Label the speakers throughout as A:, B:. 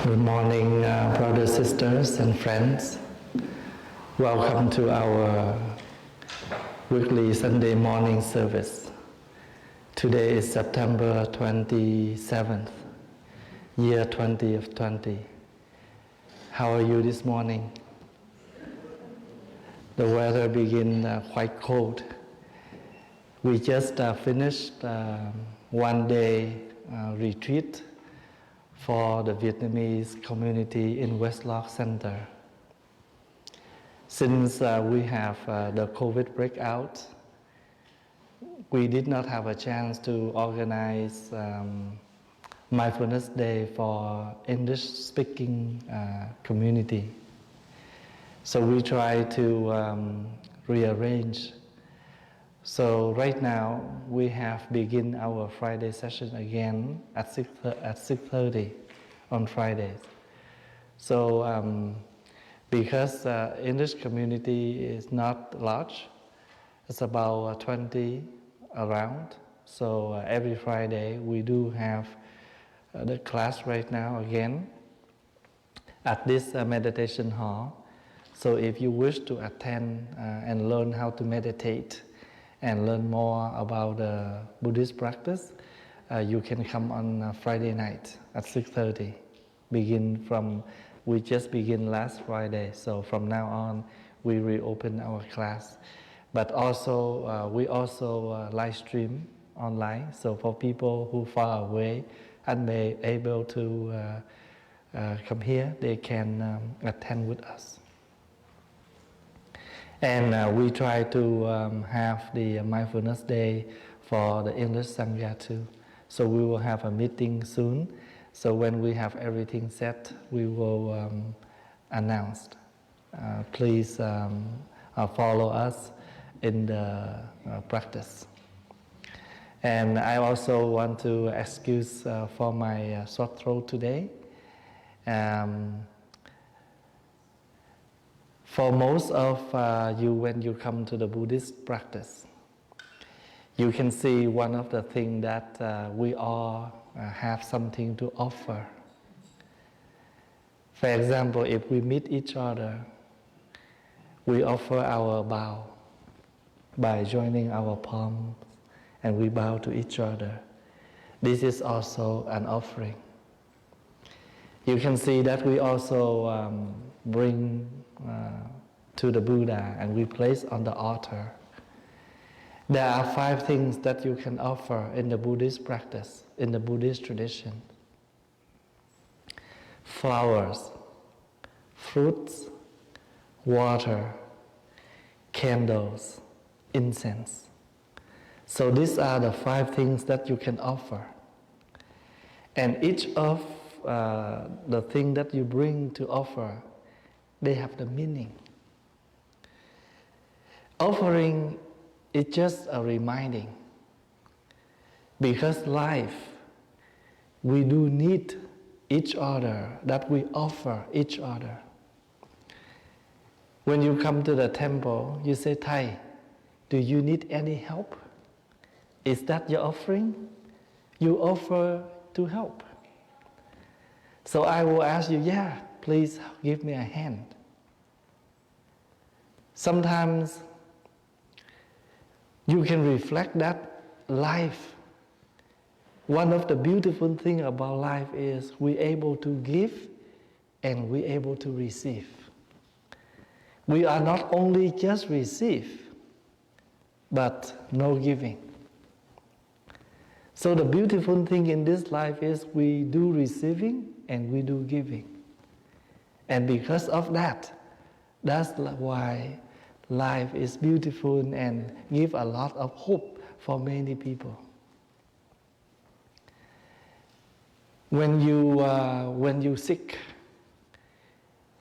A: Good morning, brothers, sisters, and friends. Welcome to our weekly Sunday morning service. Today is September 27th, year 20 of 20. How are you this morning? The weather begins quite cold. We just finished one day retreat for the Vietnamese community in West Lock Center. Since we have the COVID breakout, we did not have a chance to organize Mindfulness Day for English-speaking community. So we try to rearrange. So right now we have begin our Friday session again at 6:30 on Fridays. So because English community is not large, it's about 20 around. So every Friday we do have the class right now again at this meditation hall. So if you wish to attend and learn how to meditate and learn more about the Buddhist practice, you can come on Friday night at 6:30. We just begin last Friday, so from now on we reopen our class. But also we also live stream online, so for people who far away and may able to come here, they can attend with us. And we try to have the Mindfulness Day for the English Sangha too. So we will have a meeting soon. So when we have everything set, we will announce. Please follow us in the practice. And I also want to excuse for my sore throat today. For most of you, when you come to the Buddhist practice, you can see one of the things that we all have something to offer. For example, if we meet each other, we offer our bow by joining our palms and we bow to each other. This is also an offering. You can see that we also bring to the Buddha and we place on the altar. There are 5 things that you can offer in the Buddhist practice, in the Buddhist tradition. Flowers, fruits, water, candles, incense. So these are the 5 things that you can offer. And each of the thing that you bring to offer, they have the meaning. Offering is just a reminding. Because life, we do need each other, that we offer each other. When you come to the temple, you say, Thay, do you need any help? Is that your offering? You offer to help. So I will ask you, yeah, please give me a hand. Sometimes you can reflect that life. One of the beautiful things about life is we're able to give and we're able to receive. We are not only just receive, but no giving. So the beautiful thing in this life is we do receiving and we do giving. And because of that, that's why life is beautiful and give a lot of hope for many people. When you sick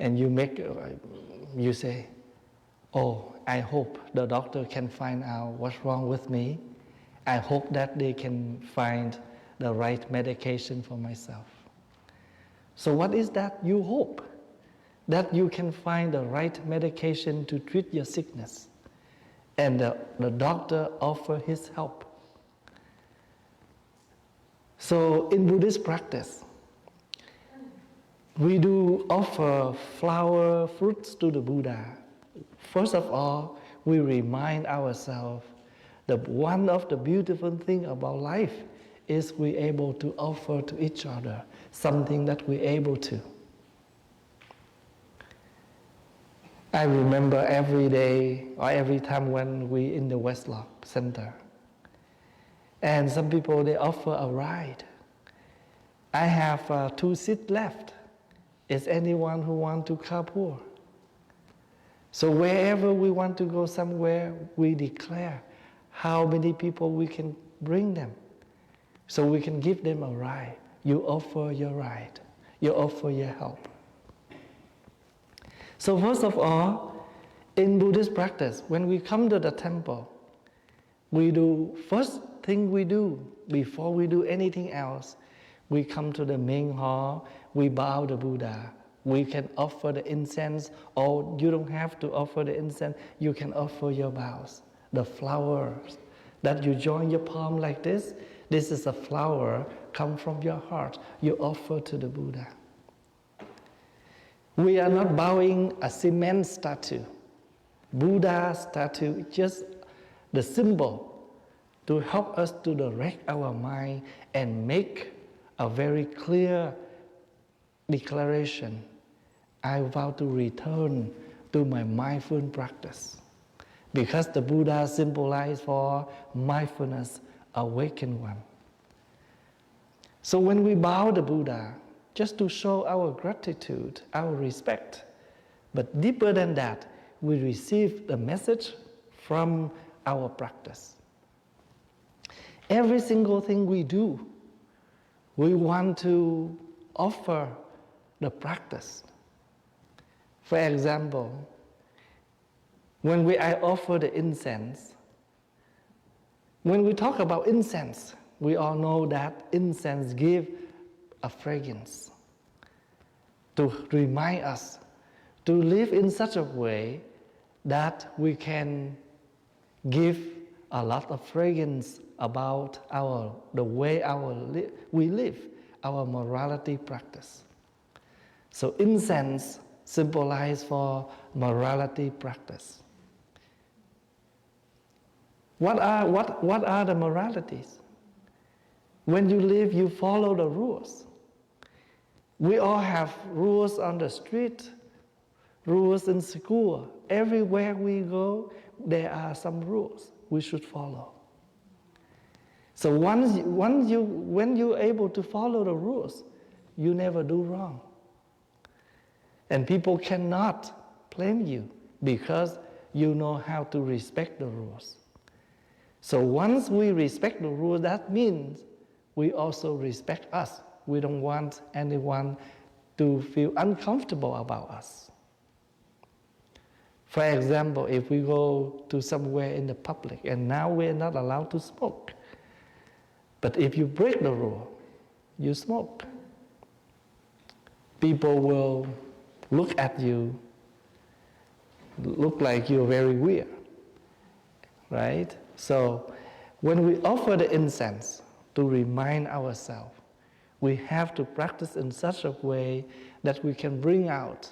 A: and you say, oh, I hope the doctor can find out what's wrong with me. I hope that they can find the right medication for myself. So what is that you hope? That you can find the right medication to treat your sickness. And the doctor offer his help. So in Buddhist practice, we do offer flower fruits to the Buddha. First of all, we remind ourselves that one of the beautiful things about life is we're able to offer to each other something that we're able to. I remember every day or every time when we in the Westlock Center, and some people, they offer a ride. I have 2 seats left. Is anyone who want to carpool? So wherever we want to go somewhere, we declare how many people we can bring them. So we can give them a ride. You offer your ride. You offer your help. So first of all, in Buddhist practice, when we come to the temple, first thing we do, before we do anything else, we come to the main hall, we bow the Buddha. We can offer the incense, or you don't have to offer the incense, you can offer your bows. The flowers that you join your palm like this is a flower come from your heart, you offer to the Buddha. We are not bowing a cement statue. Buddha statue is just the symbol to help us to direct our mind and make a very clear declaration. I vow to return to my mindful practice. Because the Buddha symbolizes for mindfulness, awakened one. So when we bow the Buddha, just to show our gratitude, our respect, but deeper than that, we receive the message from our practice. Every single thing we do, we want to offer the practice. For example, when I offer the incense, when we talk about incense, we all know that incense gives a fragrance to remind us to live in such a way that we can give a lot of fragrance about the way we live, our morality practice. So incense symbolizes for morality practice. What are the moralities? When you live, you follow the rules. We all have rules on the street, rules in school. Everywhere we go, there are some rules we should follow. So when you're able to follow the rules, you never do wrong. And people cannot blame you because you know how to respect the rules. So once we respect the rules, that means we also respect us. We don't want anyone to feel uncomfortable about us. For example, if we go to somewhere in the public and now we're not allowed to smoke, but if you break the rule, you smoke, people will look at you, look like you're very weird, right? So when we offer the incense to remind ourselves, we have to practice in such a way that we can bring out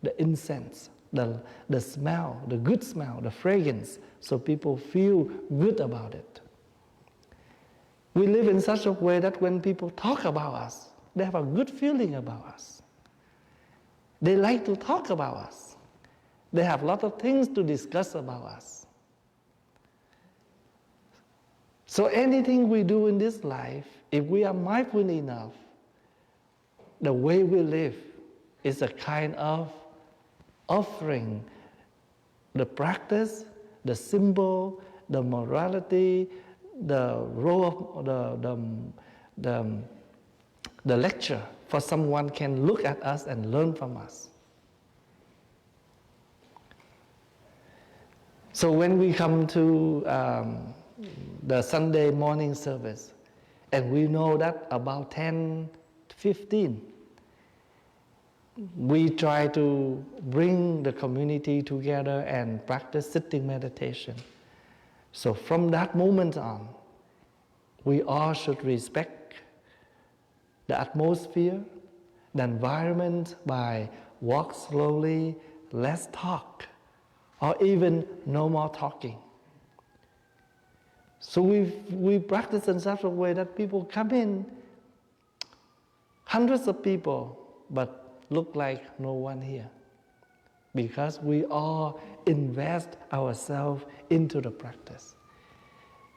A: the incense, the smell, the good smell, the fragrance, so people feel good about it. We live in such a way that when people talk about us, they have a good feeling about us. They like to talk about us. They have a lot of things to discuss about us. So anything we do in this life, if we are mindful enough, the way we live is a kind of offering the practice, the symbol, the morality, the role of the lecture for someone can look at us and learn from us. So when we come to the Sunday morning service, and we know that about 10-15, we try to bring the community together and practice sitting meditation. So from that moment on, we all should respect the atmosphere, the environment by walk slowly, less talk, or even no more talking. So we practice in such a way that people come in, hundreds of people, but look like no one here. Because we all invest ourselves into the practice.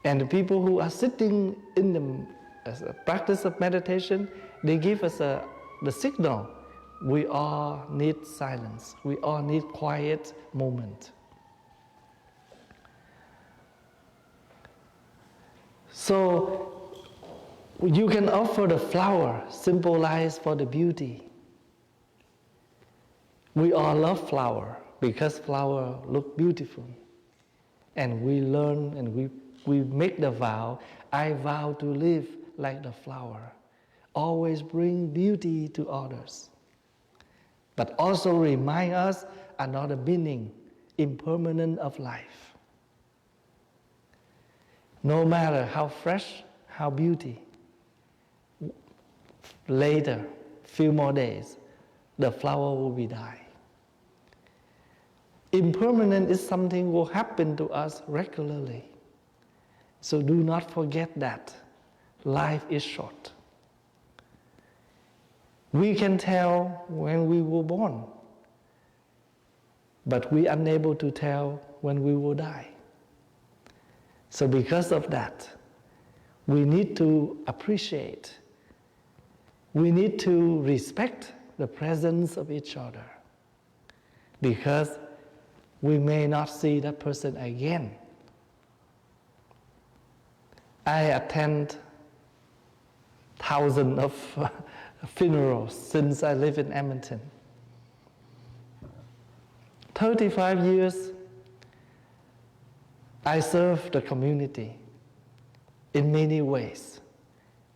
A: And the people who are sitting in the practice of meditation, they give us the signal. We all need silence. We all need quiet moment. So you can offer the flower, symbolized for the beauty. We all love flower because flower look beautiful. And we learn and we make the vow, I vow to live like the flower. Always bring beauty to others. But also remind us another meaning, impermanent of life. No matter how fresh, how beauty, later, few more days, the flower will be die. Impermanent is something will happen to us regularly. So do not forget that life is short. We can tell when we were born, but we are unable to tell when we will die. So because of that, we need to appreciate, we need to respect the presence of each other, because we may not see that person again. I attend thousands of funerals since I live in Edmonton. 35 years, I serve the community in many ways.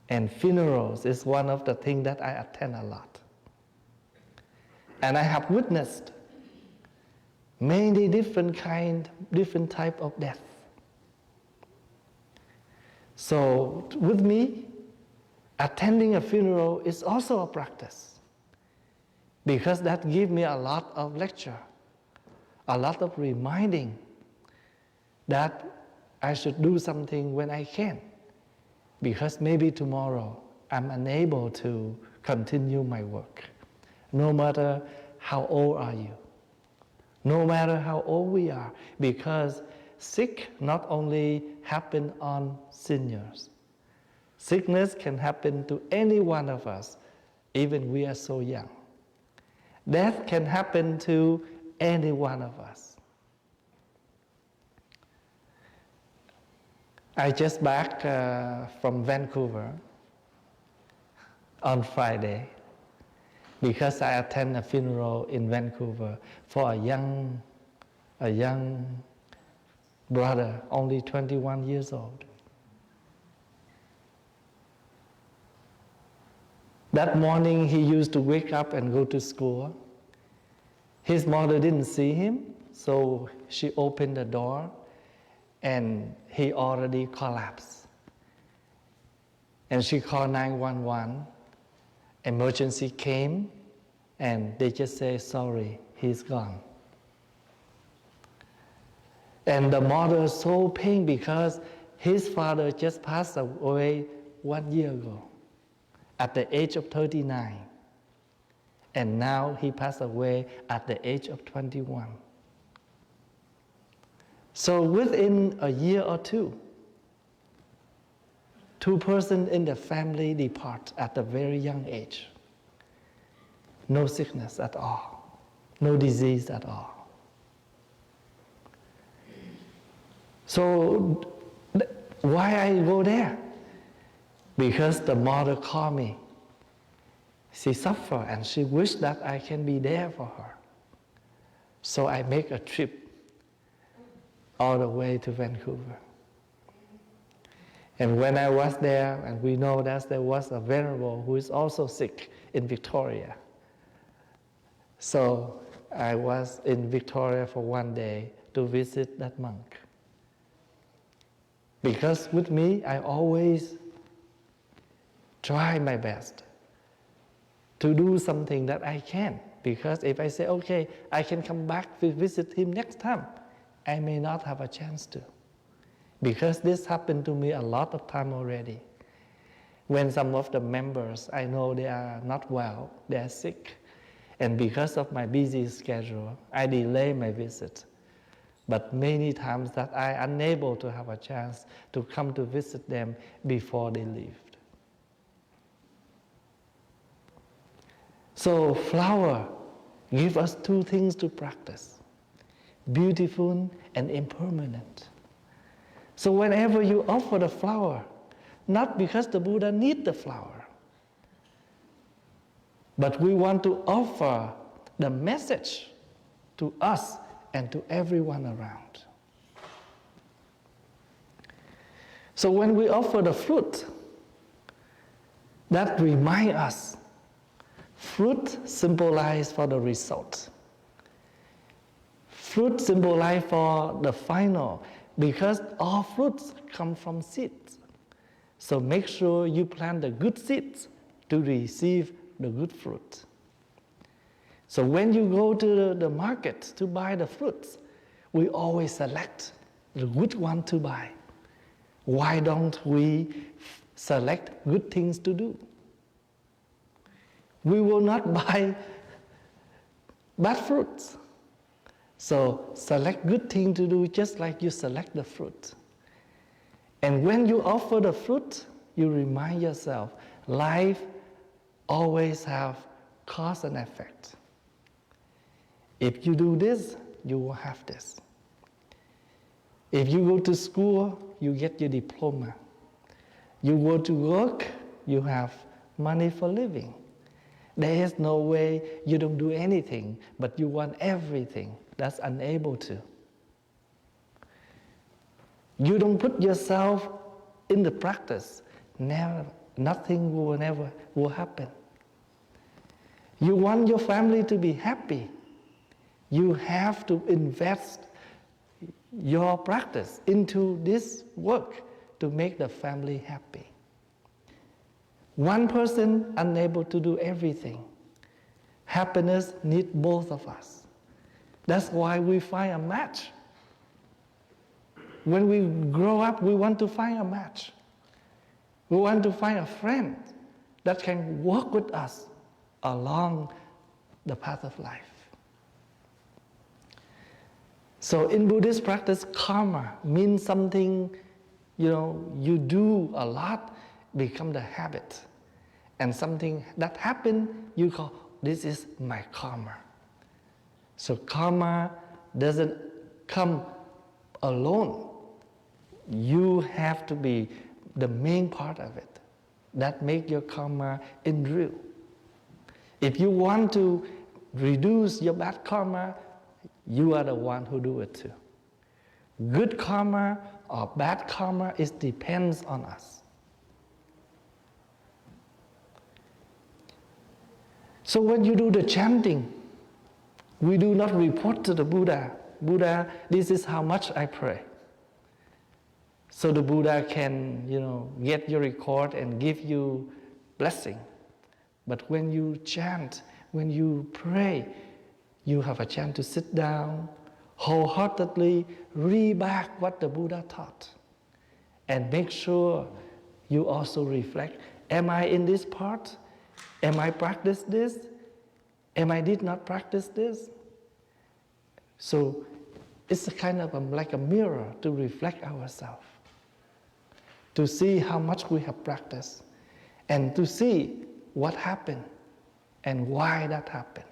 A: And funerals is one of the things that I attend a lot. And I have witnessed many different type of death. So with me, attending a funeral is also a practice, because that gives me a lot of lecture, a lot of reminding that I should do something when I can, because maybe tomorrow I'm unable to continue my work. No matter how old are you, no matter how old we are, because sick not only happen on seniors. Sickness can happen to any one of us, even we are so young. Death can happen to any one of us. I just back from Vancouver on Friday because I attend a funeral in Vancouver for a young brother, only 21 years old. That morning he used to wake up and go to school. His mother didn't see him, so she opened the door and he already collapsed. And she called 911. Emergency came and they just say, sorry, he's gone. And the mother is so pained because his father just passed away 1 year ago at the age of 39. And now he passed away at the age of 21. So within a year or two persons in the family depart at a very young age. No sickness at all, no disease at all. So why I go there? Because the mother called me. She suffered and she wished that I can be there for her. So I make a trip all the way to Vancouver. And when I was there, and we know that there was a venerable who is also sick in Victoria. So I was in Victoria for 1 day to visit that monk. Because with me, I always try my best to do something that I can. Because if I say, okay, I can come back to visit him next time, I may not have a chance to. Because this happened to me a lot of time already. When some of the members, I know they are not well, they are sick. And because of my busy schedule, I delay my visit. But many times that I am unable to have a chance to come to visit them before they leave. So flower give us two things to practice: beautiful and impermanent. So whenever you offer the flower, not because the Buddha needs the flower, but we want to offer the message to us and to everyone around. So when we offer the fruit, that reminds us, fruit symbolizes for the result. Fruit symbolizes for the final, because all fruits come from seeds. So make sure you plant the good seeds to receive the good fruit. So when you go to the market to buy the fruits, we always select the good one to buy. Why don't we select good things to do? We will not buy bad fruits. So select good thing to do just like you select the fruit. And when you offer the fruit, you remind yourself, life always have cause and effect. If you do this, you will have this. If you go to school, you get your diploma. You go to work, you have money for living. There is no way you don't do anything, but you want everything. That's unable to. You don't put yourself in the practice, nothing will happen. You want your family to be happy. You have to invest your practice into this work to make the family happy. One person unable to do everything. Happiness needs both of us. That's why we find a match. When we grow up, we want to find a match. We want to find a friend that can work with us along the path of life. So in Buddhist practice, karma means something, you do a lot, become the habit. And something that happened, you call, this is my karma. So karma doesn't come alone. You have to be the main part of it. That make your karma in real. If you want to reduce your bad karma, you are the one who do it too. Good karma or bad karma, it depends on us. So when you do the chanting, we do not report to the Buddha, Buddha, this is how much I pray. So the Buddha can, get your record and give you blessing. But when you chant, when you pray, you have a chance to sit down, wholeheartedly read back what the Buddha taught. And make sure you also reflect, am I in this part? Am I practice this? Am I did not practice this? So it's a kind of like a mirror to reflect ourselves, to see how much we have practiced, and to see what happened and why that happened.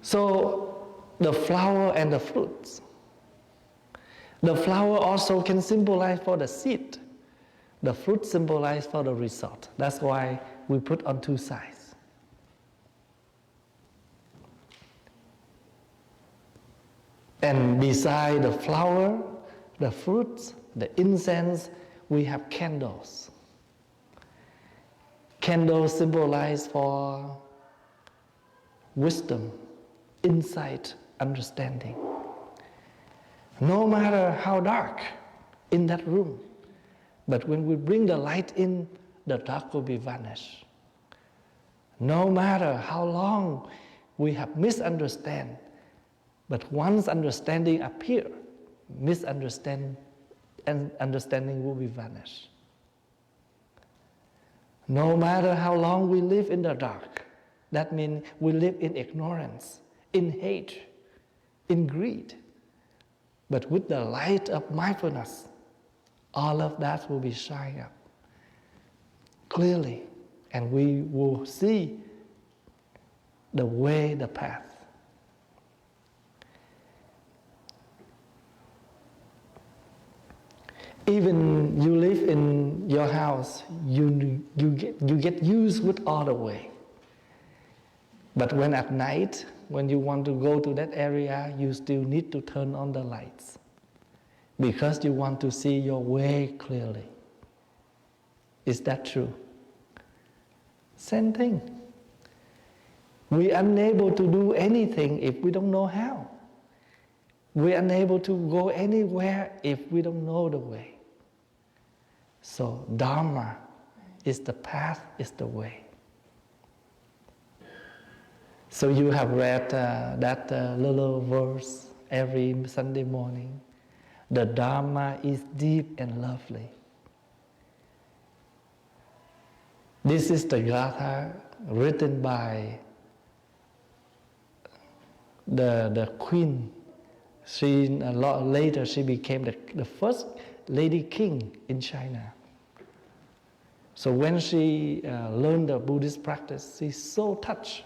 A: So the flower and the fruits. The flower also can symbolize for the seed. The fruit symbolize for the result. That's why we put on two sides. And beside the flower, the fruits, the incense, we have candles. Candles symbolize for wisdom, insight, understanding. No matter how dark in that room, but when we bring the light in, the dark will be vanished. No matter how long we have misunderstood, but once understanding appears, misunderstanding and understanding will be vanished. No matter how long we live in the dark, that means we live in ignorance, in hate, in greed. But with the light of mindfulness, all of that will be shining up clearly, and we will see the way, the path. Even you live in your house, you get used with all the way. But when at night, when you want to go to that area, you still need to turn on the lights because you want to see your way clearly. Is that true? Same thing. We are unable to do anything if we don't know how. We are unable to go anywhere if we don't know the way. So Dharma is the path, is the way. So you have read that little verse every Sunday morning. The Dharma is deep and lovely. This is the Gatha written by the queen. She, a lot later, she became the first lady king in China. So when she learned the Buddhist practice, she's so touched,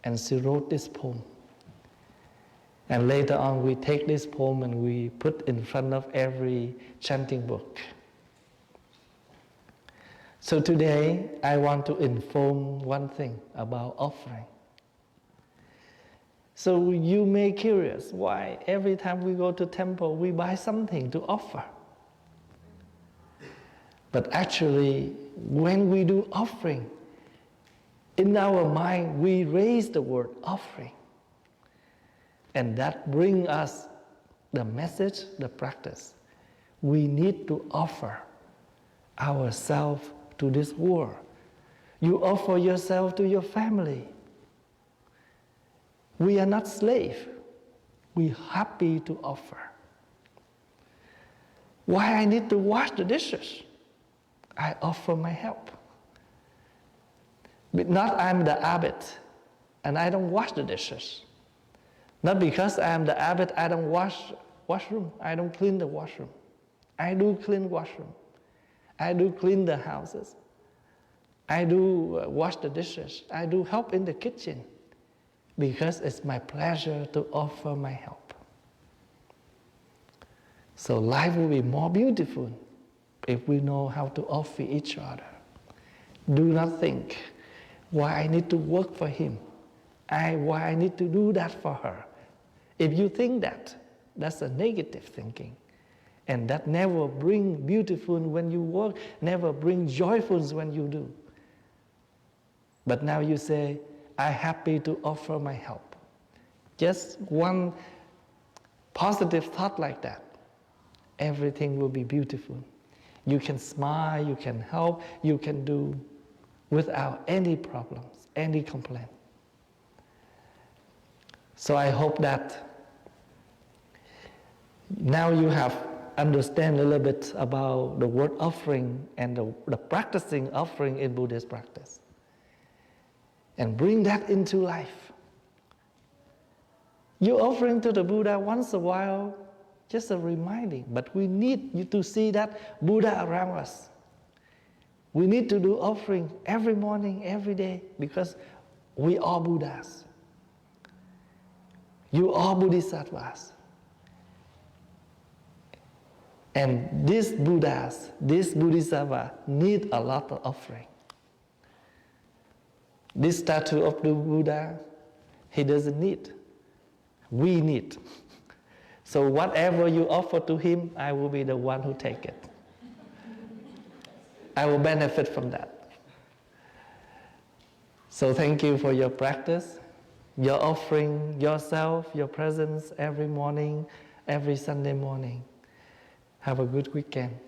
A: and she wrote this poem. And later on, we take this poem and we put in front of every chanting book. So today, I want to inform one thing about offering. So you may be curious why every time we go to temple, we buy something to offer. But actually, when we do offering, in our mind, we raise the word offering. And that brings us the message, the practice. We need to offer ourselves to this world. You offer yourself to your family. We are not slaves. We're happy to offer. Why I need to wash the dishes? I offer my help. But not I'm the abbot and I don't wash the dishes. Not because I am the abbot, I don't wash washroom. I don't clean the washroom. I do clean washroom. I do clean the houses. I do wash the dishes. I do help in the kitchen because it's my pleasure to offer my help. So life will be more beautiful if we know how to offer each other. Do not think, why I need to work for him, why I need to do that for her. If you think that, that's a negative thinking. And that never brings beautiful when you work, never brings joyful when you do. But now you say, I'm happy to offer my help. Just one positive thought like that, everything will be beautiful. You can smile, you can help, you can do without any problems, any complaint. So I hope that now you have understand a little bit about the word offering and the practicing offering in Buddhist practice. And bring that into life. You're offering to the Buddha once a while, just a reminding, but we need you to see that Buddha around us. We need to do offering every morning, every day, because we are Buddhas. You are Bodhisattvas. And these Buddhas, these Bodhisattvas need a lot of offering. This statue of the Buddha, he doesn't need. We need. So whatever you offer to him, I will be the one who take it. I will benefit from that. So thank you for your practice, your offering yourself, your presence every morning, every Sunday morning. Have a good weekend.